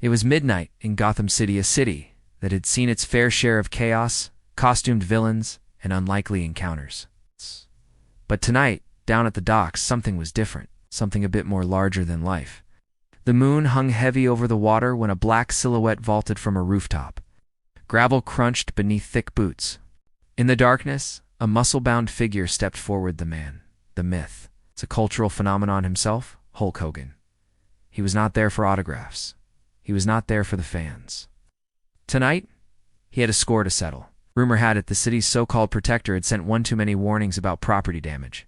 It was midnight in Gotham City, a city that had seen its fair share of chaos, costumed villains, and unlikely encounters. But tonight, down at the docks, something was different, something a bit more larger than life. The moon hung heavy over the water when a black silhouette vaulted from a rooftop. Gravel crunched beneath thick boots. In the darkness, a muscle-bound figure stepped forward. The man, the myth. It's a cultural phenomenon himself, Hulk Hogan. He was not there for autographs. He was not there for the fans. Tonight, he had a score to settle. Rumor had it the city's so-called protector had sent one too many warnings about property damage.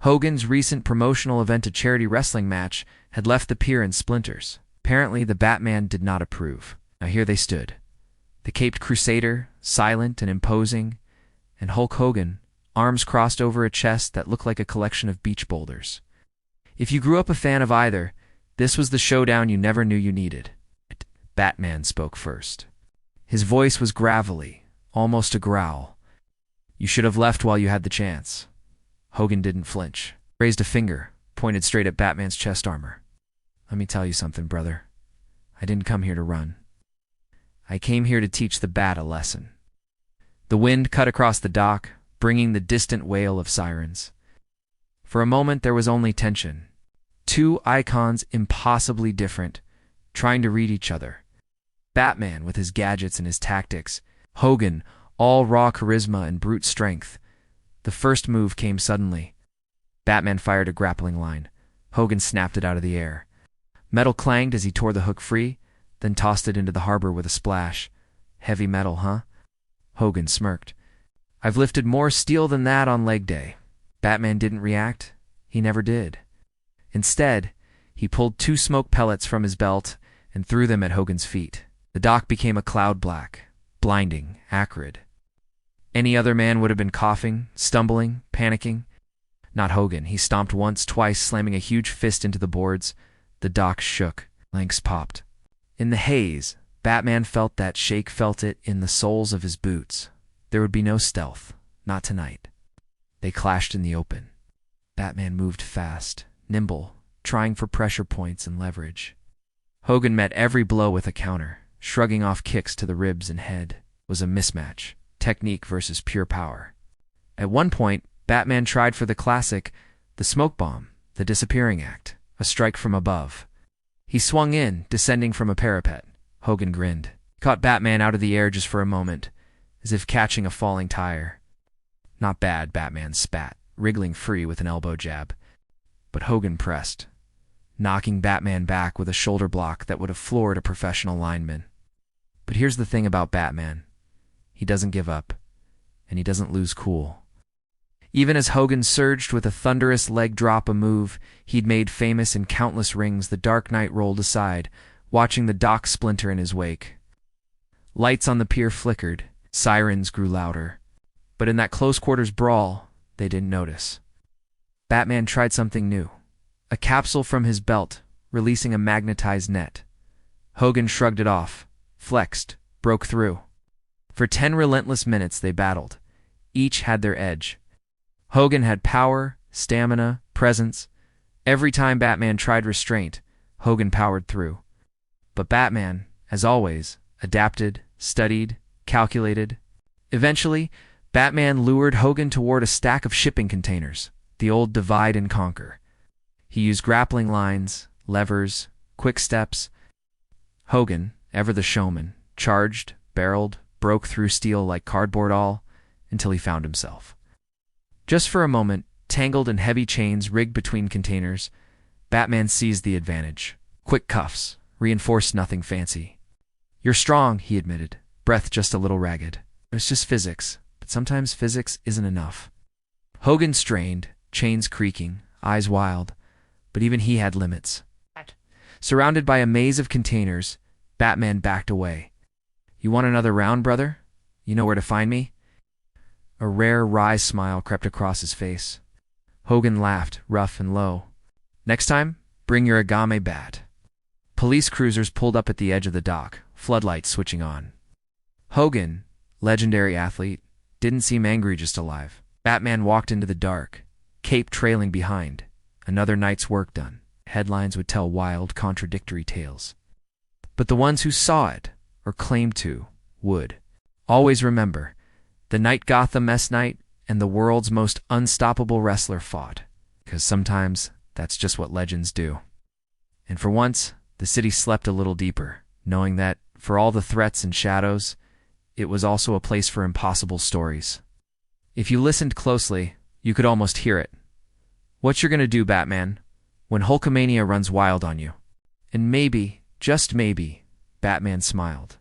Hogan's recent promotional event, a charity wrestling match, had left the pier in splinters. Apparently, the Batman did not approve. Now here they stood. The caped crusader, silent and imposing, and Hulk Hogan, arms crossed over a chest that looked like a collection of beach boulders. If you grew up a fan of either, this was the showdown you never knew you needed. Batman spoke first. His voice was gravelly, almost a growl. You should have left while you had the chance. Hogan didn't flinch. Raised a finger, pointed straight at Batman's chest armor. Let me tell you something, brother. I didn't come here to run. I came here to teach the Bat a lesson. The wind cut across the dock, bringing the distant wail of sirens. For a moment there was only tension. Two icons impossibly different, trying to read each other. Batman with his gadgets and his tactics. Hogan, all raw charisma and brute strength. The first move came suddenly. Batman fired a grappling line. Hogan snapped it out of the air. Metal clanged as he tore the hook free, then tossed it into the harbor with a splash. Heavy metal, huh? Hogan smirked. I've lifted more steel than that on leg day. Batman didn't react. He never did. Instead, he pulled two smoke pellets from his belt and threw them at Hogan's feet. The dock became a cloud black, blinding, acrid. Any other man would have been coughing, stumbling, panicking. Not Hogan. He stomped once, twice, slamming a huge fist into the boards. The dock shook. Planks popped. In the haze, Batman felt that shake, felt it in the soles of his boots. There would be no stealth. Not tonight. They clashed in the open. Batman moved fast, nimble, trying for pressure points and leverage. Hogan met every blow with a counter. Shrugging off kicks to the ribs and head was a mismatch. Technique versus pure power. At one point, Batman tried for the classic, the smoke bomb, the disappearing act, a strike from above. He swung in, descending from a parapet. Hogan grinned. Caught Batman out of the air just for a moment, as if catching a falling tire. Not bad, Batman spat, wriggling free with an elbow jab. But Hogan pressed, knocking Batman back with a shoulder block that would have floored a professional lineman. But here's the thing about Batman. He doesn't give up, and he doesn't lose cool. Even as Hogan surged with a thunderous leg drop, a move he'd made famous in countless rings, the Dark Knight rolled aside, watching the dock splinter in his wake. Lights on the pier flickered, sirens grew louder. But in that close-quarters brawl, they didn't notice. Batman tried something new. A capsule from his belt, releasing a magnetized net. Hogan shrugged it off, flexed, broke through. For 10 relentless minutes they battled. Each had their edge. Hogan had power, stamina, presence. Every time Batman tried restraint, Hogan powered through. But Batman, as always, adapted, studied, calculated. Eventually, Batman lured Hogan toward a stack of shipping containers, the old divide and conquer. He used grappling lines, levers, quick steps. Hogan, ever the showman, charged, barreled, broke through steel like cardboard, all until he found himself. Just for a moment, tangled in heavy chains rigged between containers, Batman seized the advantage. Quick cuffs, reinforced, nothing fancy. You're strong, he admitted, breath just a little ragged. It's just physics, but sometimes physics isn't enough. Hogan strained, chains creaking, eyes wild, but even he had limits. Surrounded by a maze of containers, Batman backed away. You want another round, brother? You know where to find me? A rare, wry smile crept across his face. Hogan laughed, rough and low. Next time, bring your Agame bat. Police cruisers pulled up at the edge of the dock, floodlights switching on. Hogan, legendary athlete, didn't seem angry, just alive. Batman walked into the dark, cape trailing behind. Another night's work done. Headlines would tell wild, contradictory tales. But the ones who saw it, or claimed to, would. Always remember, the night Gotham's night and the world's most unstoppable wrestler fought. Because sometimes that's just what legends do. And for once, the city slept a little deeper, knowing that, for all the threats and shadows, it was also a place for impossible stories. If you listened closely, you could almost hear it. What you're gonna do, Batman, when Hulkamania runs wild on you? And maybe, just maybe, Batman smiled.